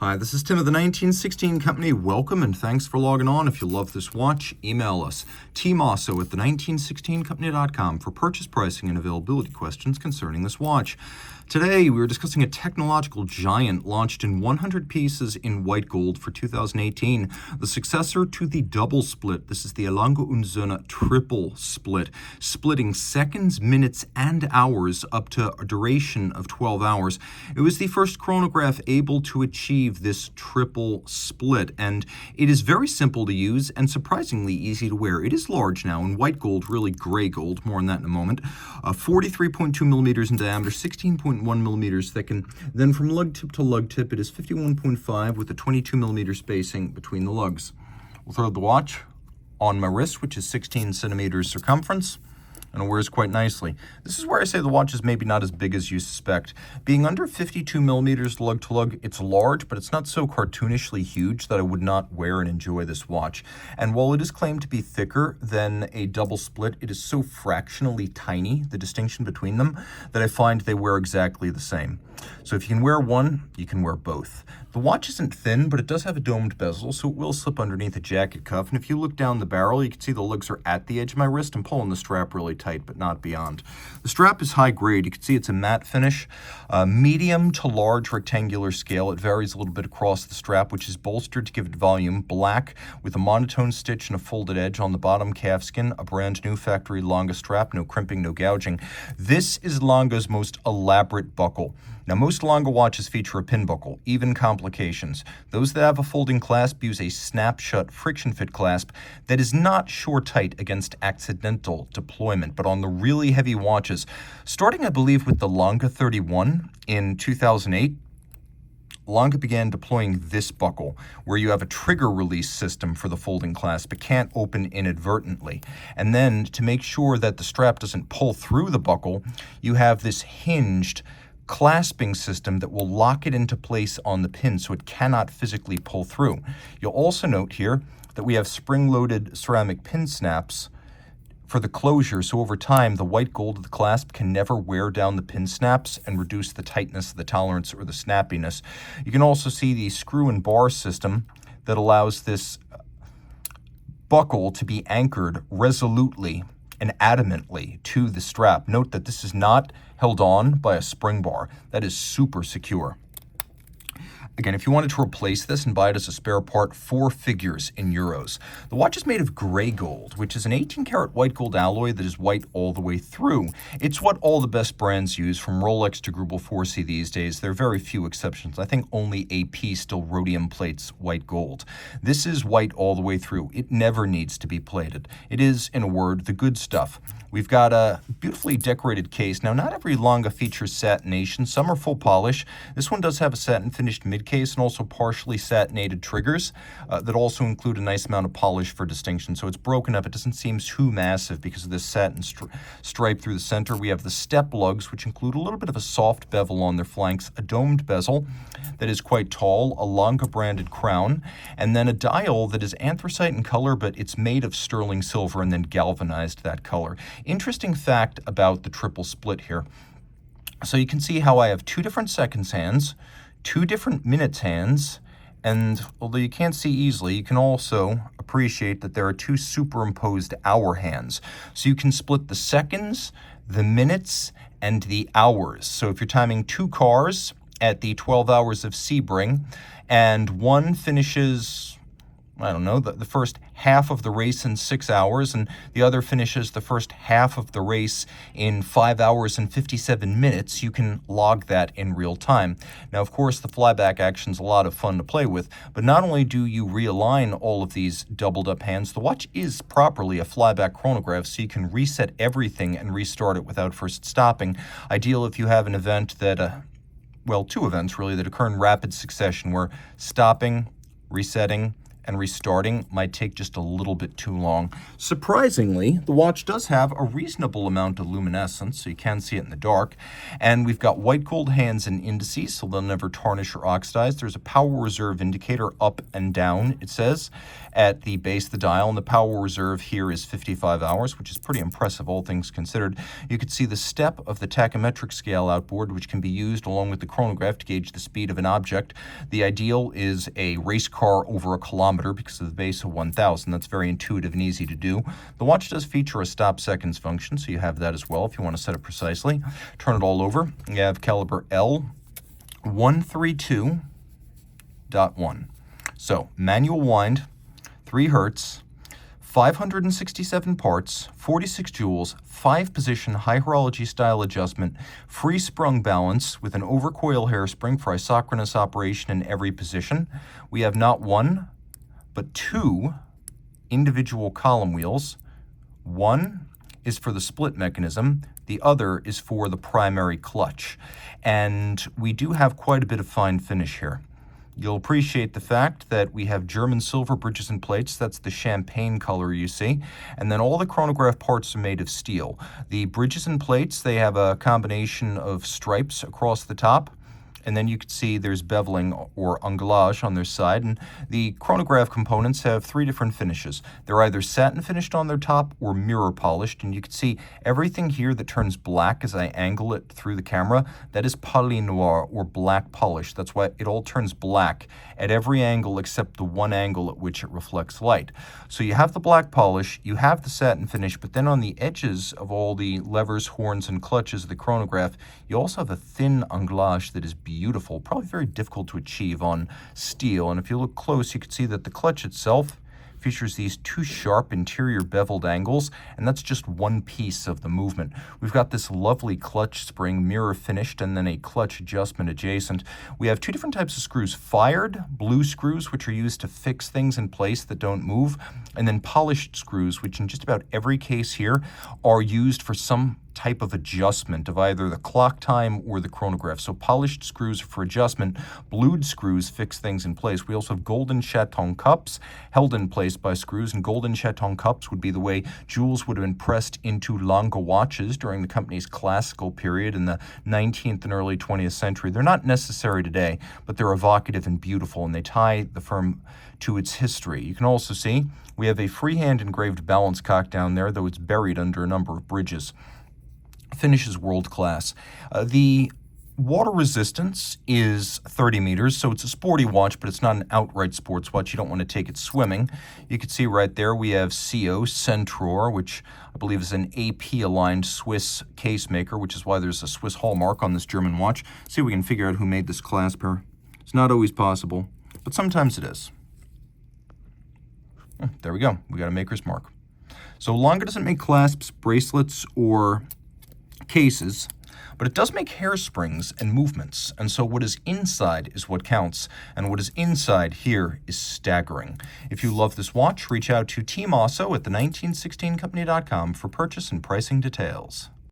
Hi, this is Tim of the 1916 Company. Welcome and thanks for logging on. If you love this watch, email us, Team Mosso at the1916company.com for purchase pricing and availability questions concerning this watch. Today, we are discussing a technological giant launched in 100 pieces in white gold for 2018, the successor to the double split. This is the Lange Sohne triple split, splitting seconds, minutes, and hours up to a duration of 12 hours. It was the first chronograph able to achieve this triple split, and it is very simple to use and surprisingly easy to wear. It is large now in white gold, really gray gold, more on that in a moment. 43.2 millimeters in diameter, 16.1 millimeters thick, and then from lug tip to lug tip it is 51.5 with a 22 millimeter spacing between the lugs. We'll throw the watch on my wrist, which is 16 centimeters circumference, and it wears quite nicely. This is where I say the watch is maybe not as big as you suspect. Being under 52 millimeters lug to lug, it's large, but it's not so cartoonishly huge that I would not wear and enjoy this watch. And while it is claimed to be thicker than a double split, it is so fractionally tiny, the distinction between them, that I find they wear exactly the same. So if you can wear one, you can wear both. The watch isn't thin, but it does have a domed bezel, so it will slip underneath a jacket cuff. And if you look down the barrel, you can see the lugs are at the edge of my wrist. I'm pulling the strap really tight, but not beyond. The strap is high grade. You can see it's a matte finish, medium to large rectangular scale. It varies a little bit across the strap, which is bolstered to give it volume. Black with a monotone stitch and a folded edge on the bottom calfskin. A brand new factory Lange strap, no crimping, no gouging. This is Lange's most elaborate buckle. Now, most Lange watches feature a pin buckle, even complications. Those that have a folding clasp use a snap-shut friction fit clasp that is not shore-tight against accidental deployment. But on the really heavy watches, starting, I believe, with the Lange 31 in 2008, Lange began deploying this buckle, where you have a trigger release system for the folding clasp. It can't open inadvertently. And then, to make sure that the strap doesn't pull through the buckle, you have this hinged clasping system that will lock it into place on the pin so it cannot physically pull through. You'll also note here that we have spring-loaded ceramic pin snaps for the closure, so over time the white gold of the clasp can never wear down the pin snaps and reduce the tightness of the tolerance or the snappiness. You can also see the screw and bar system that allows this buckle to be anchored resolutely and adamantly to the strap. Note that this is not held on by a spring bar. That is super secure. Again, if you wanted to replace this and buy it as a spare part, 4 figures in euros. The watch is made of gray gold, which is an 18-karat white gold alloy that is white all the way through. It's what all the best brands use, from Rolex to Greubel Forsey these days. There are very few exceptions. I think only AP still rhodium plates white gold. This is white all the way through. It never needs to be plated. It is, in a word, the good stuff. We've got a beautifully decorated case. Now, not every Lange features satination. Some are full polish. This one does have a satin finished mid-case and also partially satinated triggers that also include a nice amount of polish for distinction. So it's broken up. It doesn't seem too massive because of this satin stripe through the center. We have the step lugs, which include a little bit of a soft bevel on their flanks, a domed bezel that is quite tall, a Lange branded crown, and then a dial that is anthracite in color, but it's made of sterling silver and then galvanized that color. Interesting fact about the triple split here. So you can see how I have 2 different seconds hands, 2 different minutes hands, and although you can't see easily, you can also appreciate that there are 2 superimposed hour hands. So you can split the seconds, the minutes, and the hours. So if you're timing 2 cars at the 12 hours of Sebring, and one finishes, I don't know, the first half of the race in 6 hours, and the other finishes the first half of the race in 5 hours and 57 minutes, you can log that in real time. Now, of course, the flyback action's a lot of fun to play with, but not only do you realign all of these doubled up hands, the watch is properly a flyback chronograph, so you can reset everything and restart it without first stopping. Ideal if you have an event that, well, 2 events really that occur in rapid succession, where stopping, resetting, and restarting might take just a little bit too long. Surprisingly, the watch does have a reasonable amount of luminescence, so you can see it in the dark. And we've got white gold hands and indices, so they'll never tarnish or oxidize. There's a power reserve indicator up and down, it says, at the base of the dial. And the power reserve here is 55 hours, which is pretty impressive, all things considered. You can see the step of the tachymetric scale outboard, which can be used along with the chronograph to gauge the speed of an object. The ideal is a race car over a kilometer because of the base of 1000. That's very intuitive and easy to do. The watch does feature a stop seconds function, so you have that as well if you want to set it precisely. Turn it all over. You have caliber L 132.1. So manual wind, 3 hertz, 567 parts, 46 joules, 5-position high horology style adjustment, free sprung balance with an overcoil hairspring for isochronous operation in every position. We have not 1, but 2 individual column wheels. One is for the split mechanism, the other is for the primary clutch. And we do have quite a bit of fine finish here. You'll appreciate the fact that we have German silver bridges and plates. That's the champagne color you see. And then all the chronograph parts are made of steel. The bridges and plates, they have a combination of stripes across the top. And then you can see there's beveling or anglage on their side. And the chronograph components have 3 different finishes. They're either satin finished on their top or mirror polished. And you can see everything here that turns black as I angle it through the camera, that is poly noir or black polish. That's why it all turns black at every angle except the one angle at which it reflects light. So you have the black polish, you have the satin finish, but then on the edges of all the levers, horns, and clutches of the chronograph, you also have a thin anglage that is beautiful, probably very difficult to achieve on steel. And if you look close, you can see that the clutch itself features these 2 sharp interior beveled angles, and that's just one piece of the movement. We've got this lovely clutch spring, mirror finished, and then a clutch adjustment adjacent. We have 2 different types of screws: fired blue screws, which are used to fix things in place that don't move, and then polished screws, which in just about every case here are used for some type of adjustment of either the clock time or the chronograph. So polished screws are for adjustment, blued screws fix things in place. We also have golden chaton cups held in place by screws, and golden chaton cups would be the way jewels would have been pressed into Lange watches during the company's classical period in the 19th and early 20th century. They're not necessary today, but they're evocative and beautiful, and they tie the firm to its history. You can also see we have a freehand engraved balance cock down there, though it's buried under a number of bridges. Finish is world class. The water resistance is 30 meters, so it's a sporty watch, but it's not an outright sports watch. You don't want to take it swimming. You can see right there we have CO Centror, which I believe is an AP-aligned Swiss case maker, which is why there's a Swiss hallmark on this German watch. See if we can figure out who made this clasp here. It's not always possible, but sometimes it is. There we go. We got a maker's mark. So Lange doesn't make clasps, bracelets, or cases, but it does make hairsprings and movements, and so what is inside is what counts, and what is inside here is staggering. If you love this watch, reach out to Team Mosso at the 1916company.com for purchase and pricing details.